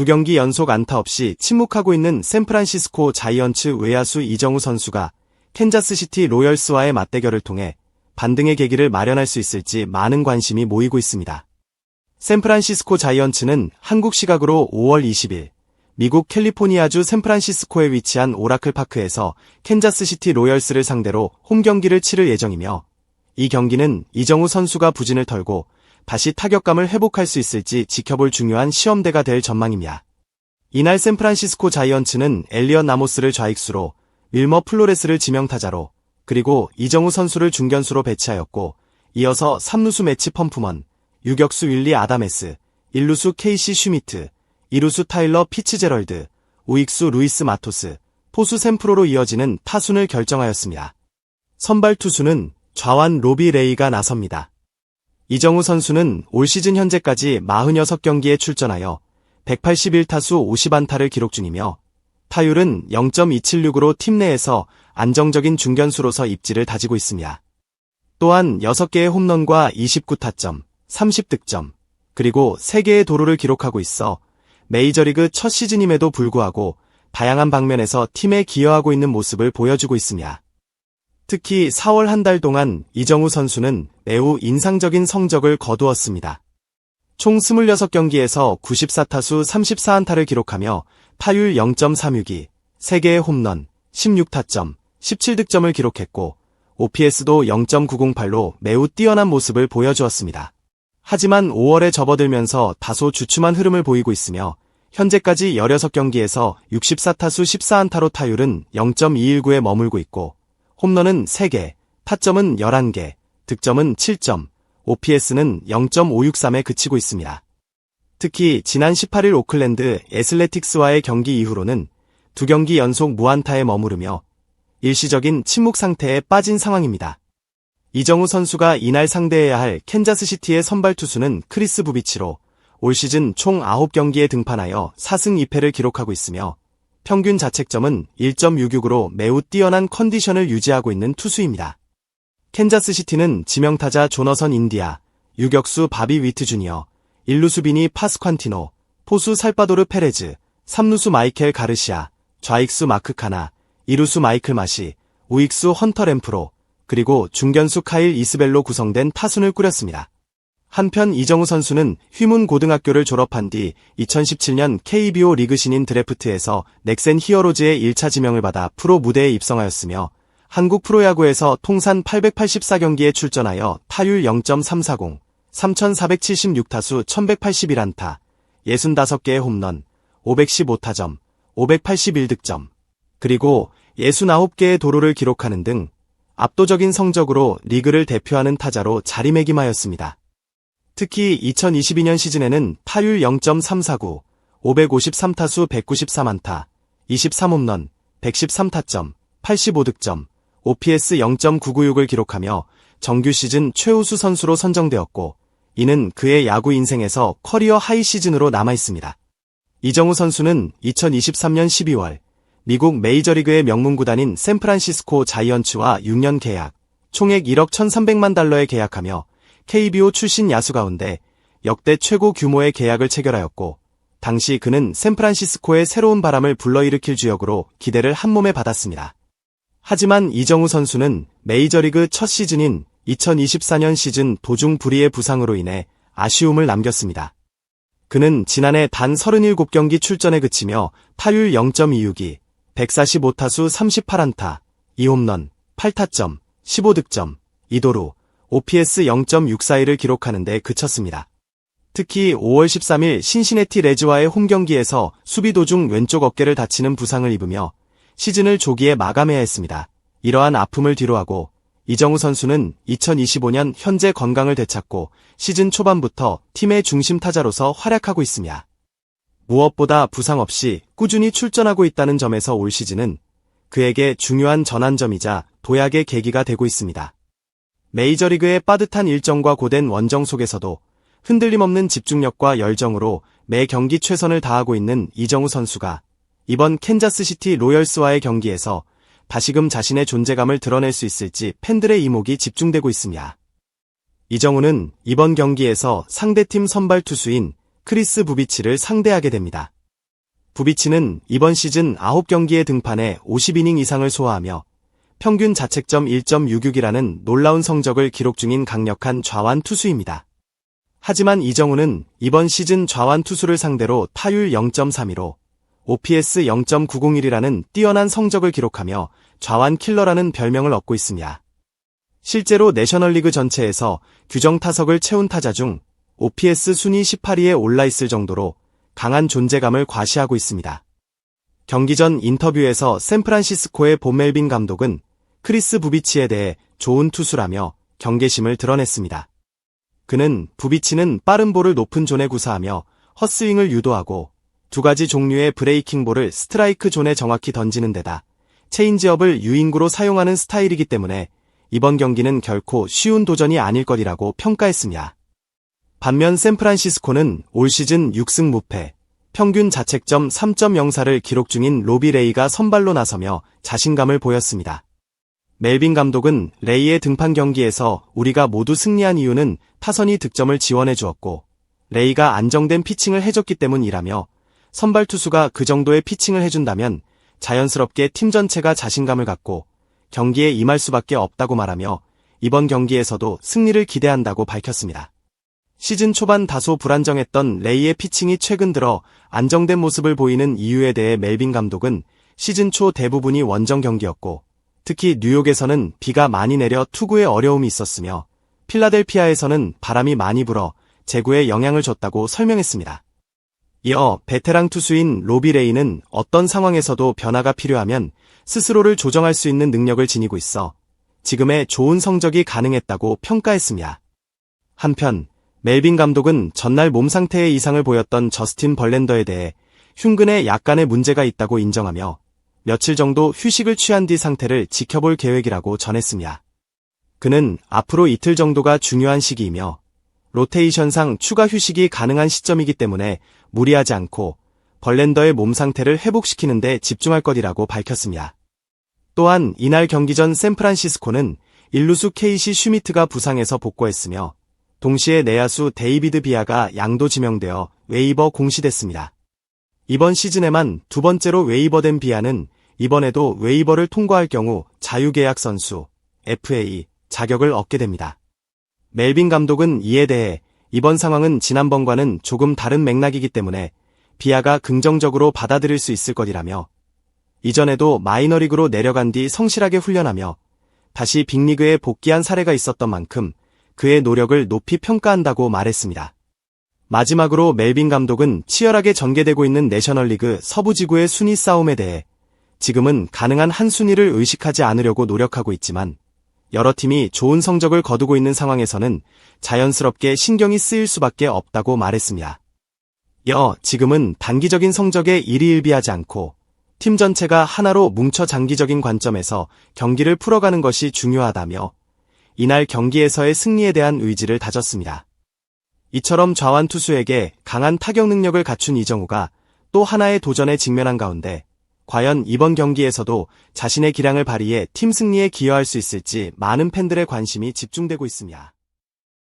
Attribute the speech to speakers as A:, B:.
A: 두 경기 연속 안타 없이 침묵하고 있는 샌프란시스코 자이언츠 외야수 이정우 선수가 캔자스시티 로열스와의 맞대결을 통해 반등의 계기를 마련할 수 있을지 많은 관심이 모이고 있습니다. 샌프란시스코 자이언츠는 한국 시각으로 5월 20일 미국 캘리포니아주 샌프란시스코에 위치한 오라클 파크에서 캔자스시티 로열스를 상대로 홈 경기를 치를 예정이며, 이 경기는 이정우 선수가 부진을 털고 다시 타격감을 회복할 수 있을지 지켜볼 중요한 시험대가 될 전망입니다. 이날 샌프란시스코 자이언츠는 엘리엇 나모스를 좌익수로, 윌머 플로레스를 지명타자로, 그리고 이정우 선수를 중견수로 배치하였고, 이어서 3루수 매치 펌프먼, 유격수 윌리 아다메스, 1루수 케이시 슈미트, 2루수 타일러 피츠제럴드, 우익수 루이스 마토스, 포수 샘프로로 이어지는 타순을 결정하였습니다. 선발 투수는 좌완 로비 레이가 나섭니다. 이정우 선수는 올 시즌 현재까지 46경기에 출전하여 181타수 50안타를 기록 중이며, 타율은 0.276으로 팀 내에서 안정적인 중견수로서 입지를 다지고 있습니다. 또한 6개의 홈런과 29타점, 30득점, 그리고 3개의 도루를 기록하고 있어 메이저리그 첫 시즌임에도 불구하고 다양한 방면에서 팀에 기여하고 있는 모습을 보여주고 있습니다. 특히 4월 한 달 동안 이정우 선수는 매우 인상적인 성적을 거두었습니다. 총 26경기에서 94타수 34안타를 기록하며 타율 0.362, 3개의 홈런, 16타점, 17득점을 기록했고 OPS도 0.908로 매우 뛰어난 모습을 보여주었습니다. 하지만 5월에 접어들면서 다소 주춤한 흐름을 보이고 있으며 현재까지 16경기에서 64타수 14안타로 타율은 0.219에 머물고 있고 홈런은 3개, 타점은 11개, 득점은 7점, OPS는 0.563에 그치고 있습니다. 특히 지난 18일 오클랜드 애슬레틱스와의 경기 이후로는 2경기 연속 무안타에 머무르며 일시적인 침묵 상태에 빠진 상황입니다. 이정우 선수가 이날 상대해야 할 캔자스시티의 선발 투수는 크리스 부비치로 올 시즌 총 9경기에 등판하여 4승 2패를 기록하고 있으며 평균 자책점은 1.66으로 매우 뛰어난 컨디션을 유지하고 있는 투수입니다. 캔자스시티는 지명타자 조너선 인디아, 유격수 바비 위트 주니어, 1루수 비니 파스ኳ티노, 포수 살바도르 페레즈, 3루수 마이켈 가르시아, 좌익수 마크 카나, 2루수 마이클 마시, 우익수 헌터 램프로, 그리고 중견수 카일 이스벨로 구성된 타순을 꾸렸습니다. 한편 이정우 선수는 휘문 고등학교를 졸업한 뒤 2017년 KBO 리그 신인 드래프트에서 넥센 히어로즈의 1차 지명을 받아 프로 무대에 입성하였으며 한국 프로야구에서 통산 884경기에 출전하여 타율 0.340, 3,476타수 1,181안타, 65개의 홈런, 515타점, 581득점, 그리고 69개의 도루를 기록하는 등 압도적인 성적으로 리그를 대표하는 타자로 자리매김하였습니다. 특히 2022년 시즌에는 타율 0.349, 553타수 193안타, 23홈런, 113타점, 85득점, OPS 0.996을 기록하며 정규 시즌 최우수 선수로 선정되었고, 이는 그의 야구 인생에서 커리어 하이 시즌으로 남아있습니다. 이정우 선수는 2023년 12월 미국 메이저리그의 명문구단인 샌프란시스코 자이언츠와 6년 계약, 총액 1억 1,300만 달러에 계약하며 KBO 출신 야수 가운데 역대 최고 규모의 계약을 체결하였고, 당시 그는 샌프란시스코의 새로운 바람을 불러일으킬 주역으로 기대를 한몸에 받았습니다. 하지만 이정우 선수는 메이저리그 첫 시즌인 2024년 시즌 도중 불의의 부상으로 인해 아쉬움을 남겼습니다. 그는 지난해 단 37경기 출전에 그치며 타율 0.262, 145타수 38안타, 2홈런, 8타점, 15득점, 2도루, OPS 0.641을 기록하는 데 그쳤습니다. 특히 5월 13일 신시내티 레즈와의 홈경기에서 수비 도중 왼쪽 어깨를 다치는 부상을 입으며 시즌을 조기에 마감해야 했습니다. 이러한 아픔을 뒤로하고 이정우 선수는 2025년 현재 건강을 되찾고 시즌 초반부터 팀의 중심 타자로서 활약하고 있습니다. 무엇보다 부상 없이 꾸준히 출전하고 있다는 점에서 올 시즌은 그에게 중요한 전환점이자 도약의 계기가 되고 있습니다. 메이저리그의 빠듯한 일정과 고된 원정 속에서도 흔들림 없는 집중력과 열정으로 매 경기 최선을 다하고 있는 이정우 선수가 이번 캔자스시티 로열스와의 경기에서 다시금 자신의 존재감을 드러낼 수 있을지 팬들의 이목이 집중되고 있습니다. 이정우는 이번 경기에서 상대팀 선발 투수인 크리스 부비치를 상대하게 됩니다. 부비치는 이번 시즌 9경기에 등판해 50이닝 이상을 소화하며 평균 자책점 1.66이라는 놀라운 성적을 기록 중인 강력한 좌완 투수입니다. 하지만 이정우는 이번 시즌 좌완 투수를 상대로 타율 0.32로 OPS 0.901이라는 뛰어난 성적을 기록하며 좌완 킬러라는 별명을 얻고 있습니다. 실제로 내셔널리그 전체에서 규정 타석을 채운 타자 중 OPS 순위 18위에 올라있을 정도로 강한 존재감을 과시하고 있습니다. 경기 전 인터뷰에서 샌프란시스코의 본 멜빈 감독은 크리스 부비치에 대해 좋은 투수라며 경계심을 드러냈습니다. 그는 부비치는 빠른 볼을 높은 존에 구사하며 헛스윙을 유도하고 두 가지 종류의 브레이킹 볼을 스트라이크 존에 정확히 던지는 데다 체인지업을 유인구로 사용하는 스타일이기 때문에 이번 경기는 결코 쉬운 도전이 아닐 것이라고 평가했습니다. 반면 샌프란시스코는 올 시즌 6승 무패, 평균 자책점 3.04를 기록 중인 로비 레이가 선발로 나서며 자신감을 보였습니다. 멜빈 감독은 레이의 등판 경기에서 우리가 모두 승리한 이유는 타선이 득점을 지원해 주었고 레이가 안정된 피칭을 해줬기 때문이라며 선발 투수가 그 정도의 피칭을 해준다면 자연스럽게 팀 전체가 자신감을 갖고 경기에 임할 수밖에 없다고 말하며 이번 경기에서도 승리를 기대한다고 밝혔습니다. 시즌 초반 다소 불안정했던 레이의 피칭이 최근 들어 안정된 모습을 보이는 이유에 대해 멜빈 감독은 시즌 초 대부분이 원정 경기였고 특히 뉴욕에서는 비가 많이 내려 투구에 어려움이 있었으며 필라델피아에서는 바람이 많이 불어 제구에 영향을 줬다고 설명했습니다. 이어 베테랑 투수인 로비 레이는 어떤 상황에서도 변화가 필요하면 스스로를 조정할 수 있는 능력을 지니고 있어 지금의 좋은 성적이 가능했다고 평가했습니다. 한편 멜빈 감독은 전날 몸 상태에 이상을 보였던 저스틴 벌랜더에 대해 흉근에 약간의 문제가 있다고 인정하며 며칠 정도 휴식을 취한 뒤 상태를 지켜볼 계획이라고 전했습니다. 그는 앞으로 이틀 정도가 중요한 시기이며 로테이션상 추가 휴식이 가능한 시점이기 때문에 무리하지 않고 벌랜더의 몸 상태를 회복시키는 데 집중할 것이라고 밝혔습니다. 또한 이날 경기 전 샌프란시스코는 일루수 케이시 슈미트가 부상해서 복구했으며 동시에 내야수 데이비드 비아가 양도 지명되어 웨이버 공시됐습니다. 이번 시즌에만 두 번째로 웨이버된 비아는 이번에도 웨이버를 통과할 경우 자유계약 선수 FA 자격을 얻게 됩니다. 멜빈 감독은 이에 대해 이번 상황은 지난번과는 조금 다른 맥락이기 때문에 비아가 긍정적으로 받아들일 수 있을 것이라며 이전에도 마이너리그로 내려간 뒤 성실하게 훈련하며 다시 빅리그에 복귀한 사례가 있었던 만큼 그의 노력을 높이 평가한다고 말했습니다. 마지막으로 멜빈 감독은 치열하게 전개되고 있는 내셔널리그 서부지구의 순위 싸움에 대해 지금은 가능한 한 순위를 의식하지 않으려고 노력하고 있지만 여러 팀이 좋은 성적을 거두고 있는 상황에서는 자연스럽게 신경이 쓰일 수밖에 없다고 말했습니다. 이어 지금은 단기적인 성적에 일희일비하지 않고 팀 전체가 하나로 뭉쳐 장기적인 관점에서 경기를 풀어가는 것이 중요하다며 이날 경기에서의 승리에 대한 의지를 다졌습니다. 이처럼 좌완 투수에게 강한 타격 능력을 갖춘 이정우가 또 하나의 도전에 직면한 가운데 과연 이번 경기에서도 자신의 기량을 발휘해 팀 승리에 기여할 수 있을지 많은 팬들의 관심이 집중되고 있습니다.